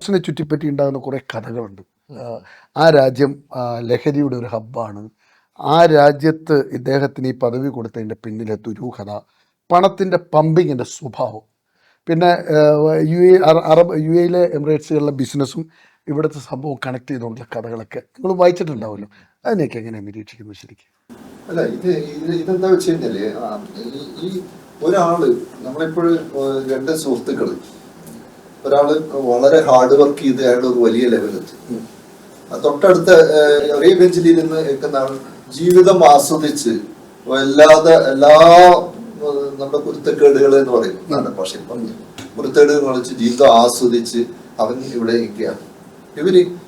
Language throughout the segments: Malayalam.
മാർക്കസിനെ ചുറ്റിപ്പറ്റി ഉണ്ടാകുന്ന കുറേ കഥകളുണ്ട്. ആ രാജ്യം ലഹരിയുടെ ഒരു ഹബ്ബാണ്. ആ രാജ്യത്ത് ഇദ്ദേഹത്തിന് ഈ പദവി കൊടുത്തതിൻ്റെ പിന്നിലെ ദുരൂഹത, പണത്തിൻ്റെ പമ്പിങ്ങിൻ്റെ സ്വഭാവം, പിന്നെ യു എയിലെ എമിറേറ്റ്സുകളിലെ ബിസിനസ്സും ഇവിടുത്തെ സംഭവം കണക്ട് ചെയ്തുകൊണ്ടുള്ള കഥകളൊക്കെ നിങ്ങൾ വായിച്ചിട്ടുണ്ടാവുമല്ലോ. അതിനെയൊക്കെ എങ്ങനെയാണ് നിരീക്ഷിക്കുന്നത് ശരിക്കും? അല്ല, ഇതെന്താ വെച്ച് കഴിഞ്ഞാല്, ഈ ഒരാള് നമ്മളിപ്പോഴും രണ്ട് സുഹൃത്തുക്കള്, ഒരാള് വളരെ ഹാർഡ് വർക്ക് ചെയ്ത് അയാൾ ഒരു വലിയ ലെവലെത്തി, തൊട്ടടുത്ത ഒരേ ബെഞ്ചിലിരുന്ന് നിൽക്കുന്ന ആൾ ജീവിതം ആസ്വദിച്ച് വല്ലാതെ എല്ലാ നമ്മുടെ കുരുത്തക്കേടുകൾ എന്ന് പറയും നാടൻ ഭാഷയിൽ പറഞ്ഞു, കുരുത്തക്കേടുകൾ കളിച്ച് ജീവിതം ആസ്വദിച്ച് അവൻ ഇവിടെ നിൽക്കുകയാണ്.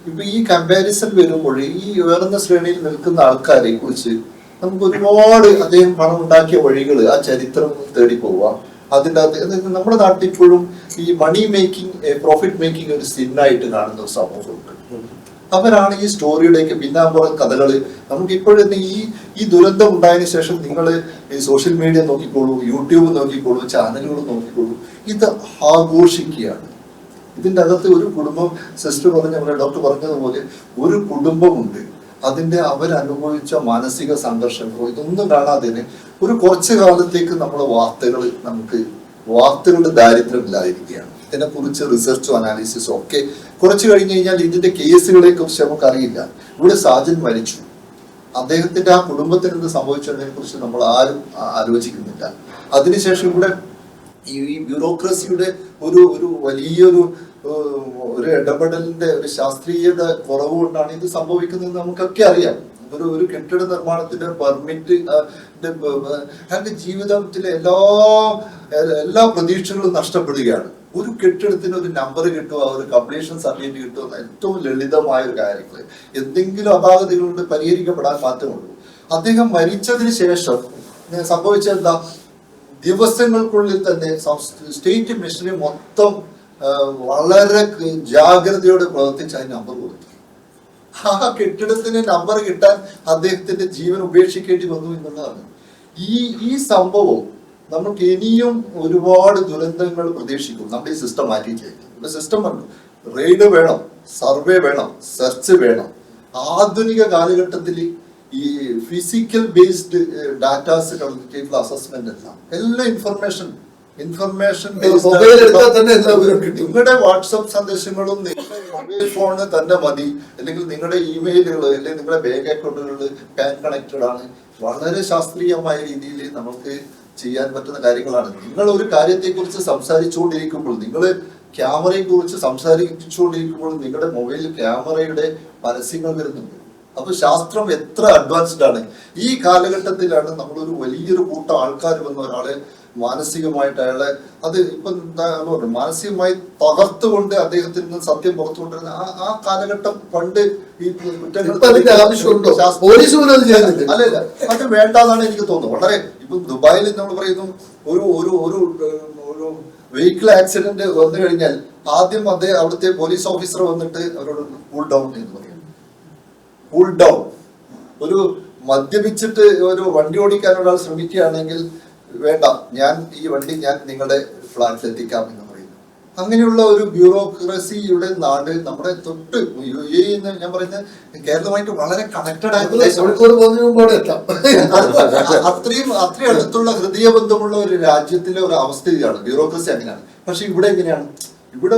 ഇപ്പൊ ഈ കമ്പാരിസൺ വരുമ്പോൾ ഈ ഉയർന്ന ശ്രേണിയിൽ നിൽക്കുന്ന ആൾക്കാരെ കുറിച്ച് നമുക്ക് ഒരുപാട് അദ്ദേഹം പണം ഉണ്ടാക്കിയ വഴികൾ, ആ ചരിത്രം തേടി പോവാം. അതിൻ്റെ അകത്ത് നമ്മുടെ നാട്ടിൽ ഇപ്പോഴും ഈ മണി മേക്കിംഗ്, പ്രോഫിറ്റ് മേക്കിംഗ് ഒരു സിന്നായിട്ട് കാണുന്ന ഒരു സമൂഹമുണ്ട്. അവരാണ് ഈ സ്റ്റോറിയുടെയൊക്കെ പിന്നാമ്പുറ കഥകള്. നമുക്ക് ഇപ്പോഴും ഈ ദുരന്തം ഉണ്ടായതിനു ശേഷം നിങ്ങൾ ഈ സോഷ്യൽ മീഡിയ നോക്കിക്കോളൂ, യൂട്യൂബ് നോക്കിക്കോളൂ, ചാനലുകൾ നോക്കിക്കോളൂ, ഇത് ആഘോഷിക്കുകയാണ്. ഇതിൻ്റെ അകത്ത് ഒരു കുടുംബം, സിസ്റ്റർ പറഞ്ഞ ഡോക്ടർ പറഞ്ഞതുപോലെ ഒരു കുടുംബമുണ്ട്, അതിൻ്റെ അവരനുഭവിച്ച മാനസിക സംഘർഷങ്ങളോ ഇതൊന്നും കാണാതെ ഒരു കുറച്ചു കാലത്തേക്ക് നമ്മുടെ വാർത്തകളുടെ ദാരിദ്ര്യമില്ലാതിരിക്കുകയാണ്. ഇതിനെക്കുറിച്ച് റിസർച്ചും അനാലിസിസും ഒക്കെ കുറച്ച് കഴിഞ്ഞ് കഴിഞ്ഞാൽ ഇതിന്റെ കേസുകളെ കുറിച്ച് നമുക്ക് അറിയില്ല. ഇവിടെ സാജൻ മരിച്ചു, അദ്ദേഹത്തിന്റെ ആ കുടുംബത്തിന് എന്ത് സംഭവിച്ചതിനെ കുറിച്ച് നമ്മൾ ആരും ആലോചിക്കുന്നില്ല. അതിനുശേഷം ഇവിടെ ഈ ബ്യൂറോക്രസിയുടെ ഒരു വലിയൊരു ഇടപെടലിന്റെ ഒരു ശാസ്ത്രീയത കുറവ് കൊണ്ടാണ് ഇത് സംഭവിക്കുന്നത് നമുക്കൊക്കെ അറിയാം. ഒരു കെട്ടിട നിർമ്മാണത്തിന്റെ പെർമിറ്റ്, അതിന്റെ ജീവിതത്തിലെ എല്ലാ പ്രതീക്ഷകളും നഷ്ടപ്പെടുകയാണ്. ഒരു കെട്ടിടത്തിന് ഒരു നമ്പർ കിട്ടുക, ഒരു കംപ്ലീഷൻ സർട്ടിഫിക്കറ്റ് കിട്ടുക എന്ന ഏറ്റവും ലളിതമായ ഒരു കാര്യങ്ങൾ, എന്തെങ്കിലും അപാകതകളുണ്ട് പരിഹരിക്കപ്പെടാൻ മാത്രമുള്ളൂ. അദ്ദേഹം മരിച്ചതിന് ശേഷം സംഭവിച്ച എന്താ, ദിവസങ്ങൾക്കുള്ളിൽ തന്നെ സ്റ്റേറ്റ് മിഷനറി മൊത്തം വളരെ ജാഗ്രതയോടെ പ്രവർത്തിച്ച് അതിന് നമ്പർ കൊടുത്തു. ആ കെട്ടിടത്തിന് നമ്പർ കിട്ടാൻ അദ്ദേഹത്തിന്റെ ജീവൻ ഉപേക്ഷിക്കേണ്ടി വന്നു എന്നുള്ളതാണ്. ഈ സംഭവം നമുക്ക് ഇനിയും ഒരുപാട് ദുരന്തങ്ങൾ പ്രതീക്ഷിക്കും. നമ്മുടെ ഈ സിസ്റ്റം മാറ്റിയിട്ടുണ്ട്. സിസ്റ്റം പറഞ്ഞു, റെയ്ഡ് വേണം, സർവേ വേണം, സെർച്ച് വേണം. ആധുനിക കാലഘട്ടത്തിൽ ഈ physical based datas collective assessment എല്ലാ ഇൻഫർമേഷൻ നിങ്ങളുടെ വാട്സപ്പ് സന്ദേശങ്ങളും നിങ്ങളുടെ മൊബൈൽ ഫോണ് തന്നെ മതി, അല്ലെങ്കിൽ നിങ്ങളുടെ ഇമെയിലുകൾ, അല്ലെങ്കിൽ നിങ്ങളുടെ ബാങ്ക് അക്കൗണ്ടുകളിൽ പാൻ കണക്റ്റഡ് ആണ്. വളരെ ശാസ്ത്രീയമായ രീതിയിൽ നമുക്ക് ചെയ്യാൻ പറ്റുന്ന കാര്യങ്ങളാണ്. നിങ്ങൾ ഒരു കാര്യത്തെ കുറിച്ച് സംസാരിച്ചുകൊണ്ടിരിക്കുമ്പോൾ, നിങ്ങൾ ക്യാമറയെ കുറിച്ച് സംസാരിച്ചുകൊണ്ടിരിക്കുമ്പോൾ നിങ്ങളുടെ മൊബൈൽ ക്യാമറയുടെ പരസ്യങ്ങൾ വരുന്നുണ്ട്. അപ്പൊ ശാസ്ത്രം എത്ര അഡ്വാൻസ്ഡ് ആണ്. ഈ കാലഘട്ടത്തിലാണ് നമ്മളൊരു വലിയൊരു കൂട്ടം ആൾക്കാർ വന്ന ഒരാളെ മാനസികമായിട്ട് അയാളെ ഇപ്പം മാനസികമായി തകർത്തുകൊണ്ട് അദ്ദേഹത്തിൽ നിന്ന് സത്യം പുറത്തുകൊണ്ടിരുന്ന ആ കാലഘട്ടം പണ്ട് ഈ അല്ലല്ല അത് വേണ്ടാന്നാണ് എനിക്ക് തോന്നുന്നത്. വളരെ ഇപ്പൊ ദുബായിൽ നമ്മൾ പറയുന്നു, ഒരു വെഹിക്കിൾ ആക്സിഡന്റ് വന്നു കഴിഞ്ഞാൽ ആദ്യം അവിടുത്തെ പോലീസ് ഓഫീസർ വന്നിട്ട് അവരോട് കൂൾ ഡൗൺ എന്ന് പറയും. Cool down. ഒരു മദ്യപിച്ചിട്ട് ഒരു വണ്ടി ഓടിക്കാൻ ഒരാൾ ശ്രമിക്കുകയാണെങ്കിൽ വേണ്ട, ഈ വണ്ടി ഞാൻ നിങ്ങളുടെ ഫ്ലാറ്റിൽ എത്തിക്കാം എന്ന് പറയുന്നു. അങ്ങനെയുള്ള ഒരു ബ്യൂറോക്രസിയുടെ നാട് നമ്മുടെ തൊട്ട് UAE എന്ന് ഞാൻ പറയുന്നത് കേരളമായിട്ട് വളരെ കണക്റ്റഡ് ആയിട്ടുള്ള അത്രയും അടുത്തുള്ള ഹൃദയബന്ധമുള്ള ഒരു രാജ്യത്തിലെ ഒരു അവസ്ഥയാണ് ബ്യൂറോക്രസി. അങ്ങനെയാണ്. പക്ഷെ ഇവിടെ എങ്ങനെയാണ്? ഇവിടെ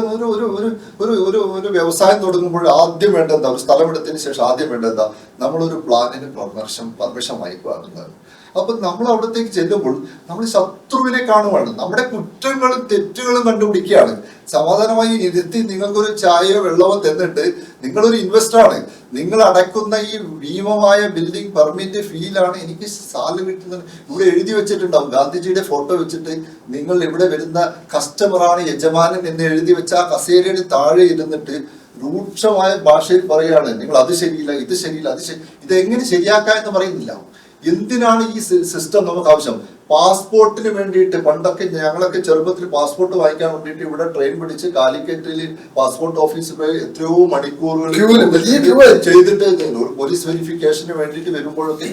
ഒരു വ്യവസായം തുടങ്ങുമ്പോൾ ആദ്യം വേണ്ടത്, ഒരു സ്ഥലമെടുത്തതിന് ശേഷം ആദ്യം വേണ്ടത് നമ്മളൊരു പ്ലാനിന് പെർമിഷൻ വാങ്ങിക്കുക. അപ്പൊ നമ്മൾ അവിടത്തേക്ക് ചെല്ലുമ്പോൾ നമ്മൾ ശത്രുവിനെ കാണുവാണ്, നമ്മുടെ കുറ്റങ്ങളും തെറ്റുകളും കണ്ടുപിടിക്കുകയാണ്. സമാധാനമായി ഇരുത്തി നിങ്ങൾക്കൊരു ചായയോ വെള്ളമോ തന്നിട്ട് നിങ്ങളൊരു ഇൻവെസ്റ്ററാണ്, നിങ്ങൾ അടയ്ക്കുന്ന ഈ ഭീമമായ ബിൽഡിംഗ് പെർമിറ്റ് ഫീലാണ് എനിക്ക് സാലറി കിട്ടുന്നത്. ഇവിടെ എഴുതി വെച്ചിട്ടുണ്ടാവും, ഗാന്ധിജിയുടെ ഫോട്ടോ വെച്ചിട്ട് നിങ്ങൾ ഇവിടെ വരുന്ന കസ്റ്റമറാണ് യജമാനൻ എന്ന് എഴുതി വെച്ച ആ കസേരയുടെ താഴെ ഇരുന്നിട്ട് രൂക്ഷമായ ഭാഷയിൽ പറയാണ്, നിങ്ങൾ അത് ശരിയില്ല, ഇത് ശരിയില്ല, ഇതെങ്ങനെ ശരിയാക്കാം എന്ന് പറയുന്നില്ല. എന്തിനാണ് ഈ സിസ്റ്റം നമുക്ക് ആവശ്യം? പാസ്പോർട്ടിന് വേണ്ടിയിട്ട് പണ്ടൊക്കെ ഞങ്ങളൊക്കെ ചെറുപ്പത്തിൽ പാസ്പോർട്ട് വാങ്ങിക്കാൻ വേണ്ടിയിട്ട് ഇവിടെ ട്രെയിൻ പിടിച്ച് കാലിക്കറ്റിൽ പാസ്പോർട്ട് ഓഫീസിൽ പോയി എത്രയോ മണിക്കൂറുകൾ ചെയ്തിട്ട് പോലീസ് വെരിഫിക്കേഷന് വേണ്ടിയിട്ട് വരുമ്പോഴൊക്കെ.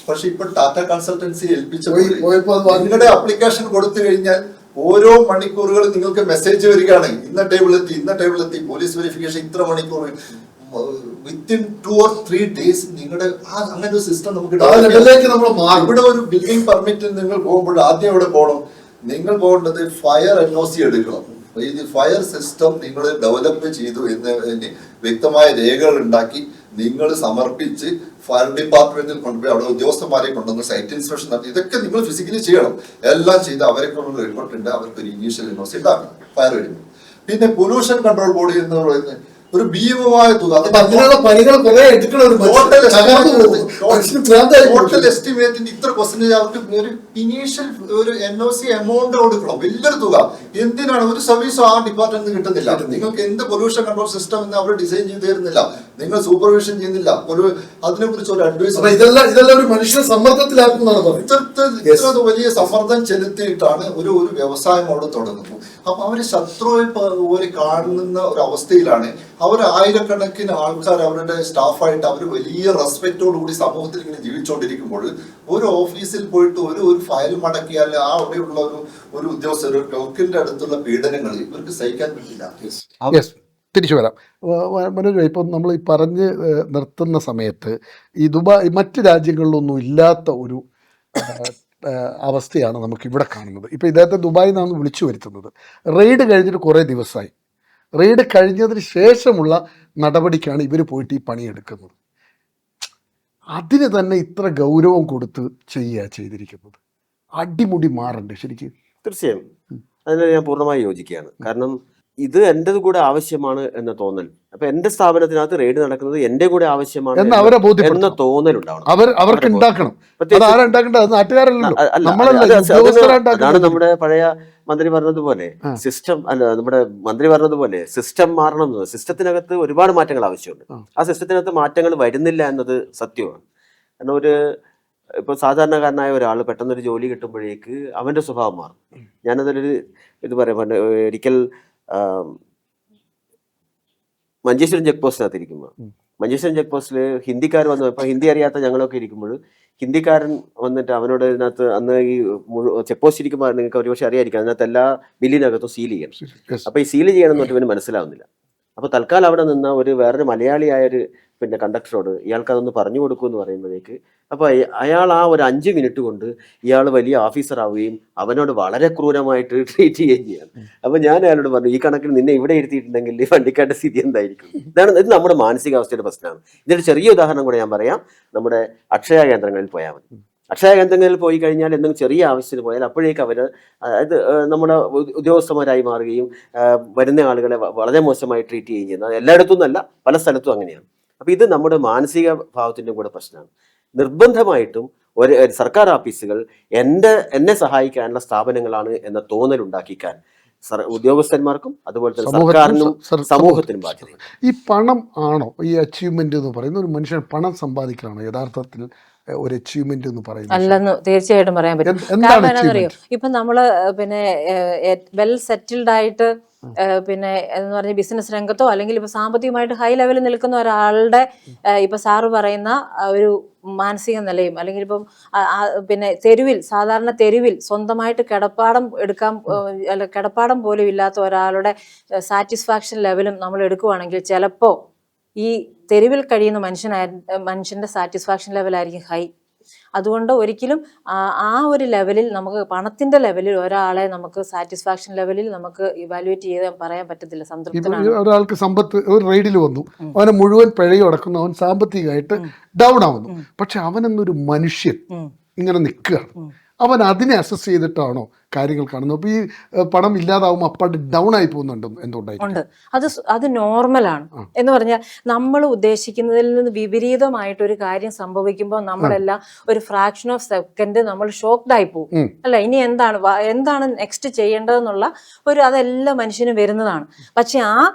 പക്ഷെ ഇപ്പൊ ടാറ്റ കൺസൾട്ടൻസി ഏൽപ്പിച്ചപ്പോൾ നിങ്ങളുടെ അപ്ലിക്കേഷൻ കൊടുത്തു കഴിഞ്ഞാൽ ഓരോ മണിക്കൂറുകളും നിങ്ങൾക്ക് മെസ്സേജ് വരികയാണ്, ഇന്ന ടേബിളെത്തി പോലീസ് വെരിഫിക്കേഷൻ ഇത്ര മണിക്കൂർ, വിത്തിൻ 2 or 3 days നിങ്ങളുടെ അങ്ങനെ ഒരു സിസ്റ്റം നമുക്ക് ഇവിടെ ഒരു ബിൽഡിംഗ് പെർമിറ്റ് നിങ്ങൾ പോകുമ്പോൾ ആദ്യം എവിടെ പോകണം? നിങ്ങൾ പോകേണ്ടത് ഫയർ NOC എടുക്കണം. ഇത് ഫയർ സിസ്റ്റം നിങ്ങൾ ഡെവലപ്പ് ചെയ്തു എന്നതിന് വ്യക്തമായ രേഖകൾ ഉണ്ടാക്കി നിങ്ങൾ സമർപ്പിച്ച് ഫയർ ഡിപ്പാർട്ട്മെന്റിൽ കൊണ്ടുപോയി അവിടെ ഉദ്യോഗസ്ഥന്മാരെ കൊണ്ടുവന്ന് സൈറ്റ് ഇൻസ്പെക്ഷൻ നടത്തി ഇതൊക്കെ നിങ്ങൾ ഫിസിക്കലി ചെയ്യണം. എല്ലാം ചെയ്ത് അവരെ കൊണ്ടുള്ള റിപ്പോർട്ട് ഉണ്ട്, അവർക്ക് ഒരു ഇനീഷ്യൽ NOC ഉണ്ടാക്കണം ഫയർ വരുമ്പോൾ. പിന്നെ പൊല്യൂഷൻ കൺട്രോൾ ബോഡി എന്ന് പറയുന്നത് ഒരു ഭീമമായ തുക, ടോട്ടൽ എസ്റ്റിമേറ്റിന്റെ ഇത്ര പെർസെന്റേജ് അവർക്ക് ഒരു ഇനീഷ്യൽ ഒരു NOC എമൗണ്ട് കൊടുക്കണം, വലിയൊരു തുക. എന്തിനാണ്? ഒരു സർവീസും ആ ഡിപ്പാർട്ട്മെന്റ് കിട്ടുന്നില്ല. നിങ്ങൾക്ക് എന്ത് പൊല്യൂഷൻ കൺട്രോൾ സിസ്റ്റം എന്ന് അവർ ഡിസൈൻ ചെയ്ത് തരുന്നില്ല, നിങ്ങൾ സൂപ്പർവിഷൻ ചെയ്യുന്നില്ല, അതിനെ കുറിച്ച് ഒരു അഡ്വൈസ്. ഇതെല്ലാം ഒരു മനുഷ്യനെ സമ്മർദ്ദത്തിലാക്കുന്നതാണ് പറയുന്നത്. ഇത്ര വലിയ സമ്മർദ്ദം ചെലുത്തിയിട്ടാണ് ഒരു വ്യവസായം അവിടെ തുടങ്ങുന്നത്. അപ്പൊ അവര് ശത്രുവെ പോലെ കാണുന്ന ഒരു അവസ്ഥയിലാണ്. അവർ ആയിരക്കണക്കിന് ആൾക്കാർ അവരുടെ സ്റ്റാഫായിട്ട് അവർ വലിയ റെസ്പെക്റ്റോട് കൂടി സമൂഹത്തിൽ ഇങ്ങനെ ജീവിച്ചുകൊണ്ടിരിക്കുമ്പോൾ ഒരു ഓഫീസിൽ പോയിട്ട് ഒരു ഫയൽ മടക്കിയാൽ ആ അവിടെയുള്ള ഒരു ഉദ്യോഗസ്ഥർ ഒരു ക്ലർക്കിന്റെ അടുത്തുള്ള പീഡനങ്ങൾ ഇവർക്ക് സഹിക്കാൻ പറ്റില്ല. തിരിച്ചു വരാം മനോജ്. ഇപ്പം നമ്മൾ ഈ പറഞ്ഞ് നിർത്തുന്ന സമയത്ത് ഈ ദുബായ് മറ്റ് രാജ്യങ്ങളിലൊന്നും ഇല്ലാത്ത ഒരു അവസ്ഥയാണ് നമുക്കിവിടെ കാണുന്നത്. ഇപ്പോൾ ഇദ്ദേഹത്തെ ദുബായിൽ നിന്നാണ് വിളിച്ചു വരുത്തുന്നത്. റെയ്ഡ് കഴിഞ്ഞിട്ട് കുറേ ദിവസമായി. റെയ്ഡ് കഴിഞ്ഞതിന് ശേഷമുള്ള നടപടിക്കാണ് ഇവർ പോയിട്ട് ഈ പണിയെടുക്കുന്നത്. അതിന് തന്നെ ഇത്ര ഗൗരവം കൊടുത്ത് ചെയ്തിരിക്കുന്നത്. അടിമുടി മാറണ്ടേ ശരിക്കും? തീർച്ചയായും അതിന് ഞാൻ പൂർണ്ണമായി യോജിക്കുകയാണ്. കാരണം ഇത് എൻ്റെ കൂടെ ആവശ്യമാണ് എന്ന തോന്നൽ. അപ്പൊ എന്റെ സ്ഥാപനത്തിനകത്ത് റെയ്ഡ് നടക്കുന്നത് എന്റെ കൂടെ ആവശ്യമാണ് എന്ന തോന്നൽ ഉണ്ടാവണം. അവർക്ക് ഉണ്ടാക്കണം. അതാണ് നമ്മുടെ പഴയ മന്ത്രി പറഞ്ഞതുപോലെ സിസ്റ്റം നമ്മുടെ മന്ത്രി പറഞ്ഞതുപോലെ സിസ്റ്റം മാറണം. സിസ്റ്റത്തിനകത്ത് ഒരുപാട് മാറ്റങ്ങൾ ആവശ്യമുണ്ട്. ആ സിസ്റ്റത്തിനകത്ത് മാറ്റങ്ങൾ വരുന്നില്ല എന്നത് സത്യമാണ്. കാരണം ഇപ്പൊ സാധാരണക്കാരനായ ഒരാൾ പെട്ടെന്നൊരു ജോലി കിട്ടുമ്പോഴേക്ക് അവന്റെ സ്വഭാവം മാറും. ഞാനതിലൊരു ഇത് പറയാം. ഒരിക്കൽ മഞ്ചേശ്വരം ചെക്ക് പോസ്റ്റിനകത്ത് ഇരിക്കുമ്പോൾ മഞ്ചേശ്വരം ചെക്ക് പോസ്റ്റിൽ ഹിന്ദിക്കാർ വന്നു. ഇപ്പൊ ഹിന്ദി അറിയാത്ത ഞങ്ങളൊക്കെ ഇരിക്കുമ്പോൾ ഹിന്ദിക്കാരൻ വന്നിട്ട് അവനോട് ഇതിനകത്ത് അന്ന് ഈ ചെക്ക് പോസ്റ്റ് ഇരിക്കുമ്പോൾ നിങ്ങൾക്ക് ഒരുപക്ഷെ അറിയാതിരിക്കും, അതിനകത്ത് എല്ലാ ബില്ലിനകത്തും സീൽ ചെയ്യണം. അപ്പൊ ഈ സീൽ ചെയ്യണം എന്നിട്ട് ഇവന് മനസ്സിലാവുന്നില്ല. അപ്പൊ തൽക്കാലം അവിടെ നിന്ന വേറൊരു മലയാളിയായൊരു കണ്ടക്ടറോട് ഇയാൾക്ക് അതൊന്ന് പറഞ്ഞു കൊടുക്കൂ എന്ന് പറയുമ്പോഴേക്ക് അപ്പൊ അയാൾ ആ ഒരു 5 മിനിറ്റ് കൊണ്ട് ഇയാൾ വലിയ ഓഫീസർ ആവുകയും അവനോട് വളരെ ക്രൂരമായിട്ട് ട്രീറ്റ് ചെയ്യുകയും ചെയ്യാണ്. അപ്പൊ ഞാൻ അയാളോട് പറഞ്ഞു, ഈ കണക്കിൽ നിന്നെ ഇവിടെ ഇരുത്തിയിട്ടുണ്ടെങ്കിൽ വണ്ടിക്കാരുടെ സ്ഥിതി എന്തായിരിക്കും? ഇത് നമ്മുടെ മാനസികാവസ്ഥയുടെ പ്രശ്നമാണ്. ഇതിന്റെ ചെറിയ ഉദാഹരണം കൂടെ ഞാൻ പറയാം. നമ്മുടെ അക്ഷയ കേന്ദ്രങ്ങളിൽ പോയാൽ മതി. അക്ഷയ കേന്ദ്രങ്ങളിൽ പോയി കഴിഞ്ഞാൽ എന്തെങ്കിലും ചെറിയ ആവശ്യത്തിന് പോയാൽ അപ്പോഴേക്ക് അവർ നമ്മുടെ ഉദ്യോഗസ്ഥന്മാരായി മാറുകയും വരുന്ന ആളുകളെ വളരെ മോശമായി ട്രീറ്റ് ചെയ്യുകയും ചെയ്യുന്നത് എല്ലായിടത്തും നിന്നല്ല, പല സ്ഥലത്തും അങ്ങനെയാണ്. അപ്പൊ ഇത് നമ്മുടെ മാനസിക ഭാവത്തിന്റെ കൂടെ പ്രശ്നമാണ്. നിർബന്ധമായിട്ടും ഒരു സർക്കാർ ഓഫീസുകൾ എന്നെ സഹായിക്കാനുള്ള സ്ഥാപനങ്ങളാണ് എന്ന തോന്നൽ ഉണ്ടാക്കിക്കാൻ ഉദ്യോഗസ്ഥന്മാർക്കും അതുപോലെ തന്നെ സർക്കാരിനും സമൂഹത്തിനും ബാധ്യത. ഈ പണം ആണോ ഈ അച്ചീവ്മെന്റ് എന്ന് പറയുന്നത്? ഒരു മനുഷ്യൻ പണം സമ്പാദിക്കലാണോ യഥാർത്ഥത്തിൽ ഒരു അച്ചീവ്മെന്റ് എന്ന് പറയുന്നത്? അല്ലെന്ന് തീർച്ചയായിട്ടും പറയാൻ പറ്റും. കാരണം എന്താണെന്നറിയോ, ഇപ്പൊ നമ്മള് വെൽ സെറ്റിൽഡ് ആയിട്ട് എന്ന് പറഞ്ഞ ബിസിനസ് രംഗത്തോ അല്ലെങ്കിൽ ഇപ്പൊ സാമ്പത്തികമായിട്ട് ഹൈ ലെവലിൽ നിൽക്കുന്ന ഒരാളുടെ ഇപ്പൊ സാറ് പറയുന്ന ഒരു മാനസിക നിലയും അല്ലെങ്കിൽ ഇപ്പം സാധാരണ തെരുവിൽ സ്വന്തമായിട്ട് കിടപ്പാടം പോലും ഇല്ലാത്ത ഒരാളുടെ സാറ്റിസ്ഫാക്ഷൻ ലെവലും നമ്മൾ എടുക്കുവാണെങ്കിൽ ചിലപ്പോ ഈ തെരുവിൽ കഴിയുന്ന മനുഷ്യന്റെ സാറ്റിസ്ഫാക്ഷൻ ലെവലായിരിക്കും ഹൈ. അതുകൊണ്ട് ഒരിക്കലും ആ ഒരു ലെവലിൽ നമുക്ക് പണത്തിന്റെ ലെവലിൽ ഒരാളെ നമുക്ക് സാറ്റിസ്ഫാക്ഷൻ ലെവലിൽ നമുക്ക് ഇവാലുവേറ്റ് ചെയ്ത് പറയാൻ പറ്റത്തില്ല. സംതൃപ്തനാണ്. ഒരാൾക്ക് സമ്പത്ത് ഒരു റെയ്ഡിൽ വന്നു, അവനെ മുഴുവൻ പിഴയും അടക്കുന്നു, അവൻ സാമ്പത്തികമായിട്ട് ഡൗൺ ആവുന്നു. പക്ഷെ അവനെന്നൊരു മനുഷ്യൻ ഇങ്ങനെ നിൽക്കുകയാണ്. അവൻ അതിനെ അസസ് ചെയ്തിട്ടാണോ കാര്യങ്ങൾ കാണുന്നത്? അപ്പോൾ ഈ പണം ഇല്ലാതാവുമ്പോൾ അപ്പാട് ഡൗൺ ആയി പോകുന്നുണ്ട്. എന്തുകൊണ്ടായിട്ടുണ്ട്? അത് നോർമലാണ്. എന്ന് പറഞ്ഞാൽ നമ്മൾ ഉദ്ദേശിക്കുന്നതിൽ നിന്ന് വിപരീതമായിട്ടൊരു കാര്യം സംഭവിക്കുമ്പോൾ നമ്മളെല്ലാം ഒരു ഫ്രാക്ഷൻ ഓഫ് സെക്കൻഡ് നമ്മൾ ഷോക്ക്ഡ് ആയി പോകും. അല്ല, ഇനി എന്താണ് നെക്സ്റ്റ് ചെയ്യേണ്ടതെന്നുള്ള അതെല്ലാം മനുഷ്യന് വരുന്നതാണ്. പക്ഷെ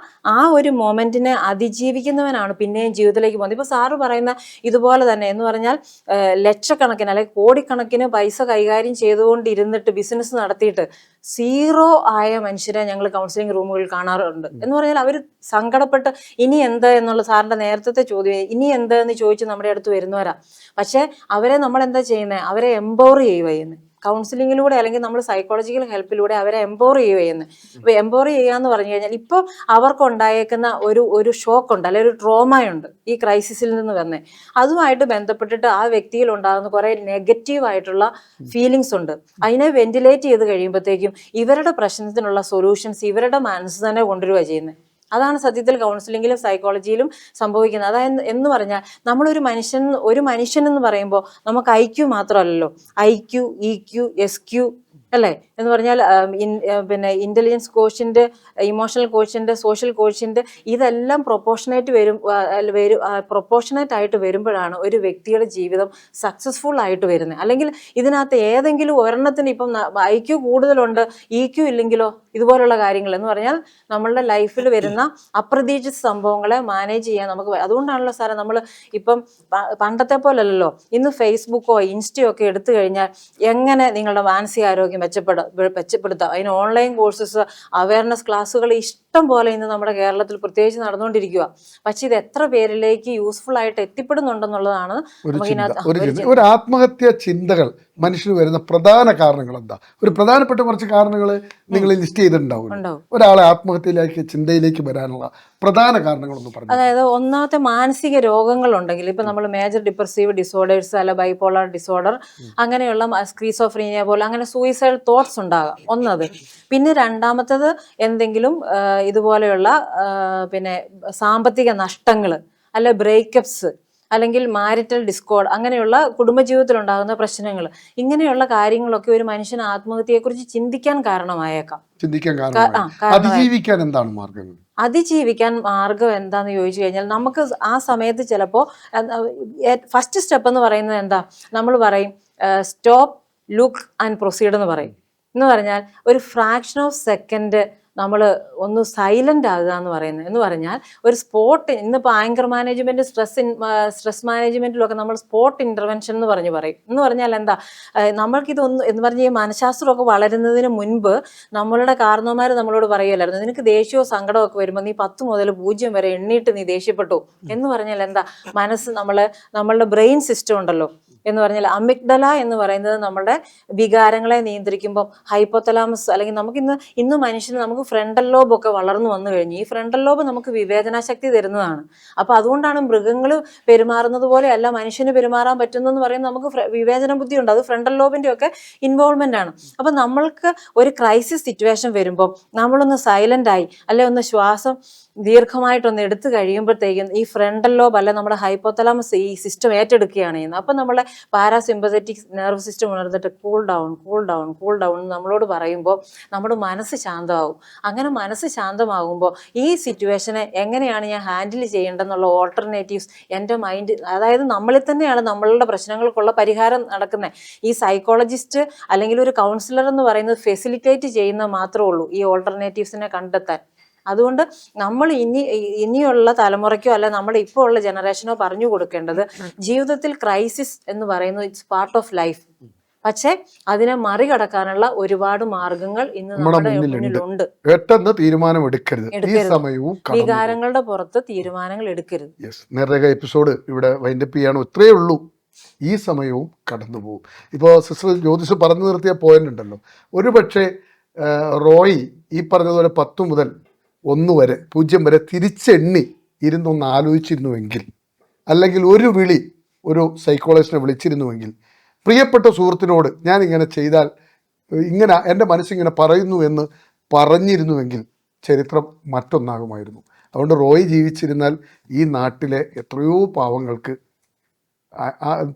ആ ഒരു മൊമെന്റിനെ അതിജീവിക്കുന്നവനാണ് പിന്നെയും ജീവിതത്തിലേക്ക് പോകുന്നത്. ഇപ്പൊ സാറ് പറയുന്ന ഇതുപോലെ തന്നെ എന്ന് പറഞ്ഞാൽ ലക്ഷക്കണക്കിന് അല്ലെങ്കിൽ കോടിക്കണക്കിന് പൈസ കൈകാര്യം ചെയ്തുകൊണ്ടിരുന്നിട്ട് ബിസിനസ് നടത്തിയിട്ട് സീറോ ആയ മനുഷ്യരെ ഞങ്ങൾ കൗൺസിലിംഗ് റൂമുകളിൽ കാണാറുണ്ട്. എന്ന് പറഞ്ഞാൽ അവർ സങ്കടപ്പെട്ട് ഇനി എന്താ എന്നുള്ള സാറിന്റെ നേരത്തെ ചോദ്യം ഇനി എന്താ എന്ന് ചോദിച്ച് നമ്മുടെ അടുത്ത് വരുന്നവരാ. പക്ഷെ അവരെ നമ്മൾ എന്താ ചെയ്യുന്നത്? അവരെ എംപവർ ചെയ്യുക ചെയ്യുന്നത്. കൗൺസിലിങ്ങിലൂടെ അല്ലെങ്കിൽ നമ്മൾ സൈക്കോളജിക്കൽ ഹെൽപ്പിലൂടെ അവരെ എംപവർ ചെയ്യുന്നത്. അപ്പോൾ എംപവർ ചെയ്യുക എന്ന് പറഞ്ഞു കഴിഞ്ഞാൽ ഇപ്പോൾ അവർക്കുണ്ടായേക്കുന്ന ഒരു ഷോക്ക് ഉണ്ട്, അല്ലെങ്കിൽ ഒരു ട്രോമയുണ്ട് ഈ ക്രൈസിസിൽ നിന്ന് വന്നേ. അതുമായിട്ട് ബന്ധപ്പെട്ടിട്ട് ആ വ്യക്തിയിൽ ഉണ്ടാകുന്ന കുറേ നെഗറ്റീവായിട്ടുള്ള ഫീലിങ്സ് ഉണ്ട്. അതിനെ വെന്റിലേറ്റ് ചെയ്ത് കഴിയുമ്പോഴത്തേക്കും ഇവരുടെ പ്രശ്നത്തിനുള്ള സൊല്യൂഷൻസ് ഇവരുടെ മനസ്സ് തന്നെ കൊണ്ടുവരിക ചെയ്യുന്നത്. അതാണ് സത്യത്തിൽ കൗൺസിലിങ്ങിലും സൈക്കോളജിയിലും സംഭവിക്കുന്നത്. അതായത് എന്ന് പറഞ്ഞാൽ നമ്മളൊരു മനുഷ്യൻ എന്ന് പറയുമ്പോൾ നമുക്ക് IQ മാത്രമല്ലല്ലോ, IQ, EQ, SQ അല്ലേ എന്ന് പറഞ്ഞാൽ പിന്നെ intelligence quotient, emotional quotient, social quotient, ഇതെല്ലാം പ്രൊപ്പോർഷനേറ്റ് ആയിട്ട് വരുമ്പോഴാണ് ഒരു വ്യക്തിയുടെ ജീവിതം സക്സസ്ഫുൾ ആയിട്ട് വരുന്നത്. അല്ലെങ്കിൽ ഇതിനകത്ത് ഏതെങ്കിലും ഒരെണ്ണത്തിന് ഇപ്പം IQ കൂടുതലുണ്ട്, EQ ഇല്ലെങ്കിലോ ഇതുപോലുള്ള കാര്യങ്ങൾ എന്ന് പറഞ്ഞാൽ നമ്മളുടെ ലൈഫിൽ വരുന്ന അപ്രതീക്ഷിത സംഭവങ്ങളെ മാനേജ് ചെയ്യാൻ നമുക്ക്. അതുകൊണ്ടാണല്ലോ സാറേ നമ്മൾ ഇപ്പം പണ്ടത്തെ പോലല്ലോ ഇന്ന് ഫേസ്ബുക്കോ ഇൻസ്റ്റയോ ഒക്കെ എടുത്തു കഴിഞ്ഞാൽ എങ്ങനെ നിങ്ങളുടെ മാനസികാരോഗ്യം മെച്ചപ്പെടുത്താം, അതിന് ഓൺലൈൻ കോഴ്സസ്, അവയർനെസ് ക്ലാസ്സുകൾ ഇഷ്ടം പോലെ ഇന്ന് നമ്മുടെ കേരളത്തിൽ പ്രത്യേകിച്ച് നടന്നുകൊണ്ടിരിക്കുക. പക്ഷെ ഇത് എത്ര പേരിലേക്ക് യൂസ്ഫുൾ ആയിട്ട് എത്തിപ്പെടുന്നുണ്ടെന്നുള്ളതാണ് ഒരു ആത്മഹത്യാ ചിന്തകൾ മനുഷ്യന് വരുന്ന പ്രധാന കാരണങ്ങൾ എന്താ? ഒരു പ്രധാനപ്പെട്ട കുറച്ച് കാരണങ്ങൾ നിങ്ങൾ ലിസ്റ്റ് ചെയ്തിട്ടുണ്ടാവും. ഒരാളെ ആത്മഹത്യയിലേക്ക് ചിന്തയിലേക്ക് വരാനുള്ള പ്രധാന കാരണങ്ങളൊന്നും പറഞ്ഞു. അതായത് ഒന്നാമത്തെ മാനസിക രോഗങ്ങൾ ഉണ്ടെങ്കിൽ ഇപ്പൊ നമ്മൾ മേജർ ഡിപ്രസീവ് ഡിസോർഡേഴ്സ് അല്ല ബൈപോളർ ഡിസോർഡർ അങ്ങനെയുള്ള സ്ക്രീസോഫ്രീനിയ പോലെ അങ്ങനെ സൂയിസൈഡ് തോട്ട്സ് ഉണ്ടാകാം ഒന്നത്. പിന്നെ രണ്ടാമത്തത് എന്തെങ്കിലും ഇതുപോലെയുള്ള പിന്നെ സാമ്പത്തിക നഷ്ടങ്ങൾ അല്ല ബ്രേക്കപ്സ് അല്ലെങ്കിൽ മാരിറ്റൽ ഡിസ്കോർഡ് അങ്ങനെയുള്ള കുടുംബജീവിതത്തിലുണ്ടാകുന്ന പ്രശ്നങ്ങൾ, ഇങ്ങനെയുള്ള കാര്യങ്ങളൊക്കെ ഒരു മനുഷ്യൻ ആത്മഹത്യയെക്കുറിച്ച് ചിന്തിക്കാൻ കാരണമായേക്കാം. അതിജീവിക്കാൻ എന്താണ് മാർഗങ്ങൾ? അതിജീവിക്കാൻ മാർഗം എന്താന്ന് ചോദിച്ചു കഴിഞ്ഞാൽ നമുക്ക് ആ സമയത്ത് ചിലപ്പോൾ ഫസ്റ്റ് സ്റ്റെപ്പ് എന്ന് പറയുന്നത് എന്താ, നമ്മൾ പറയും സ്റ്റോപ്പ്, ലുക്ക് ആൻഡ് പ്രൊസീഡ് എന്ന് പറയും. എന്ന് പറഞ്ഞാൽ ഒരു ഫ്രാക്ഷൻ ഓഫ് സെക്കൻഡ് നമ്മൾ ഒന്ന് സൈലന്റ് ആകുക എന്ന് പറയുന്നത്. എന്ന് പറഞ്ഞാൽ ഒരു സ്പോട്ട്, ഇന്നിപ്പോൾ ആങ്കർ മാനേജ്മെന്റ്, സ്ട്രെസ് മാനേജ്മെന്റിലൊക്കെ നമ്മൾ സ്പോട്ട് ഇന്റർവെൻഷൻ എന്ന് പറയും. എന്ന് പറഞ്ഞാൽ എന്താ, നമ്മൾക്കിതൊന്നും എന്ന് പറഞ്ഞാൽ ഈ മനഃശാസ്ത്രമൊക്കെ വളരുന്നതിന് മുൻപ് നമ്മളുടെ കാരണവന്മാർ നമ്മളോട് പറയുമല്ലായിരുന്നു, നിനക്ക് ദേഷ്യമോ സങ്കടമോ ഒക്കെ വരുമ്പോൾ നീ 10 മുതൽ 0 വരെ എണ്ണിയിട്ട് നീ ദേഷ്യപ്പെട്ടു എന്ന് പറഞ്ഞാൽ എന്താ, മനസ്സ് നമ്മളുടെ ബ്രെയിൻ സിസ്റ്റം ഉണ്ടല്ലോ എന്ന് പറഞ്ഞാൽ അമിഗ്ഡല എന്ന് പറയുന്നത് നമ്മുടെ വികാരങ്ങളെ നിയന്ത്രിക്കുമ്പോൾ ഹൈപ്പോതലാമസ് അല്ലെങ്കിൽ ഇന്ന് മനുഷ്യന് നമുക്ക് ഫ്രണ്ടൽ ലോബ് ഒക്കെ വളർന്നു വന്നു കഴിഞ്ഞു. ഈ ഫ്രണ്ടൽ ലോബ് നമുക്ക് വിവേചനാശക്തി തരുന്നതാണ്. അപ്പോൾ അതുകൊണ്ടാണ് മൃഗങ്ങൾ പെരുമാറുന്നത് പോലെ അല്ല മനുഷ്യന് പെരുമാറാൻ പറ്റുന്നതെന്ന് പറയുന്നത് നമുക്ക് വിവേചന ബുദ്ധിയുണ്ട്. അത് ഫ്രണ്ടൽ ലോബിൻ്റെ ഒക്കെ ഇൻവോൾവ്മെന്റ് ആണ്. അപ്പം നമ്മൾക്ക് ഒരു ക്രൈസിസ് സിറ്റുവേഷൻ വരുമ്പോൾ നമ്മളൊന്ന് സൈലന്റ് ആയി അല്ലെ ഒന്ന് ശ്വാസം ദീർഘമായിട്ടൊന്ന് എടുത്തു കഴിയുമ്പോഴത്തേക്കും ഈ ഫ്രണ്ടൽ ലോബ് അല്ല നമ്മുടെ ഹൈപ്പോതലാമസ് ഈ സിസ്റ്റം ഏറ്റെടുക്കുകയാണ് ചെയ്യുന്നത്. അപ്പം നമ്മളെ പാരാസിമ്പത്തറ്റിക് നെർവ് സിസ്റ്റം ഉണർന്നിട്ട് കൂൾ ഡൗൺ നമ്മളോട് പറയുമ്പോൾ നമ്മുടെ മനസ്സ് ശാന്തമാകും. അങ്ങനെ മനസ്സ് ശാന്തമാകുമ്പോൾ ഈ സിറ്റുവേഷനെ എങ്ങനെയാണ് ഞാൻ ഹാൻഡിൽ ചെയ്യേണ്ടതെന്നുള്ള ഓൾട്ടർനേറ്റീവ്സ് എൻ്റെ മൈൻഡ്, അതായത് നമ്മളിൽ തന്നെയാണ് നമ്മളുടെ പ്രശ്നങ്ങൾക്കുള്ള പരിഹാരം നടക്കുന്നത്. ഈ സൈക്കോളജിസ്റ്റ് അല്ലെങ്കിൽ ഒരു കൗൺസിലർ എന്ന് പറയുന്നത് ഫെസിലിറ്റേറ്റ് ചെയ്യുന്ന മാത്രമേ ഉള്ളൂ ഈ ഓൾട്ടർനേറ്റീവ്സിനെ കണ്ടെത്താൻ. അതുകൊണ്ട് നമ്മൾ ഇനിയുള്ള തലമുറയ്ക്കോ അല്ല നമ്മുടെ ഇപ്പോൾ ഉള്ള ജനറേഷനോ പറഞ്ഞു കൊടുക്കേണ്ടത് ജീവിതത്തിൽ ക്രൈസിസ് എന്ന് പറയുന്നത് ഇറ്റ്സ് പാർട്ട് ഓഫ് ലൈഫ്. പക്ഷെ അതിനെ മറികടക്കാനുള്ള ഒരുപാട് മാർഗങ്ങൾ ഇന്ന് നമ്മുടെ മുന്നിലുണ്ട്. വികാരങ്ങളുടെ പുറത്ത് തീരുമാനങ്ങൾ എടുക്കരുത്. നേരത്തെ എപ്പിസോഡ് ഇവിടെ വൈൻഡപ്പ് ചെയ്യാണ്. ഇത്രയേ ഉള്ളൂ. ഈ സമയവും കടന്നു പോകും. ഇപ്പോൾ സിസ്റ്റർ ജ്യോതിഷ് പറഞ്ഞു നിർത്തിയ പോയിന്റ് ഉണ്ടല്ലോ, ഒരുപക്ഷെ റോയി ഈ പറഞ്ഞതുപോലെ 10 മുതൽ 1 വരെ 0 വരെ തിരിച്ചെണ്ണി ഇരുന്നൊന്ന് ആലോചിച്ചിരുന്നുവെങ്കിൽ, അല്ലെങ്കിൽ ഒരു വിളി ഒരു സൈക്കോളജിസ്റ്റിനെ വിളിച്ചിരുന്നുവെങ്കിൽ, പ്രിയപ്പെട്ട സുഹൃത്തിനോട് ഞാൻ ഇങ്ങനെ ചെയ്താൽ ഇങ്ങനെ എൻ്റെ മനസ്സിങ്ങനെ പറയുന്നു എന്ന് പറഞ്ഞിരുന്നുവെങ്കിൽ ചരിത്രം മറ്റൊന്നാകുമായിരുന്നു. അതുകൊണ്ട് റോയ് ജീവിച്ചിരുന്നാൽ ഈ നാട്ടിലെ എത്രയോ പാവങ്ങൾക്ക്,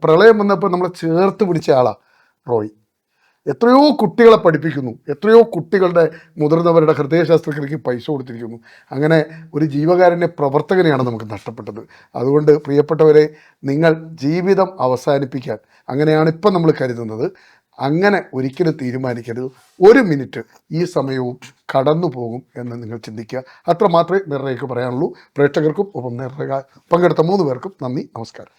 പ്രളയം വന്നപ്പോൾ നമ്മളെ ചേർത്ത് പിടിച്ച ആളാണ് റോയ്. എത്രയോ കുട്ടികളെ പഠിപ്പിക്കുന്നു, എത്രയോ കുട്ടികളുടെ മുതിർന്നവരുടെ ഹൃദയശാസ്ത്രജ്ഞർക്ക് പൈസ കൊടുത്തിരിക്കുന്നു. അങ്ങനെ ഒരു ജീവകാരുണ്യ പ്രവർത്തകനെയാണ് നമുക്ക് നഷ്ടപ്പെട്ടത്. അതുകൊണ്ട് പ്രിയപ്പെട്ടവരെ, നിങ്ങൾ ജീവിതം അവസാനിപ്പിക്കാൻ അങ്ങനെയാണ് ഇപ്പം നമ്മൾ കരുതുന്നത്. അങ്ങനെ ഒരിക്കലും തീരുമാനിക്കരുത്. 1 മിനിറ്റ് ഈ സമയവും കടന്നു പോകും എന്ന് നിങ്ങൾ ചിന്തിക്കുക. അത്ര മാത്രമേ നിർണ്ണയിക്ക് പറയാനുള്ളൂ. പ്രേക്ഷകർക്കും ഒപ്പം നിർണ്ണയ പങ്കെടുത്ത 3 പേർക്കും നന്ദി, നമസ്കാരം.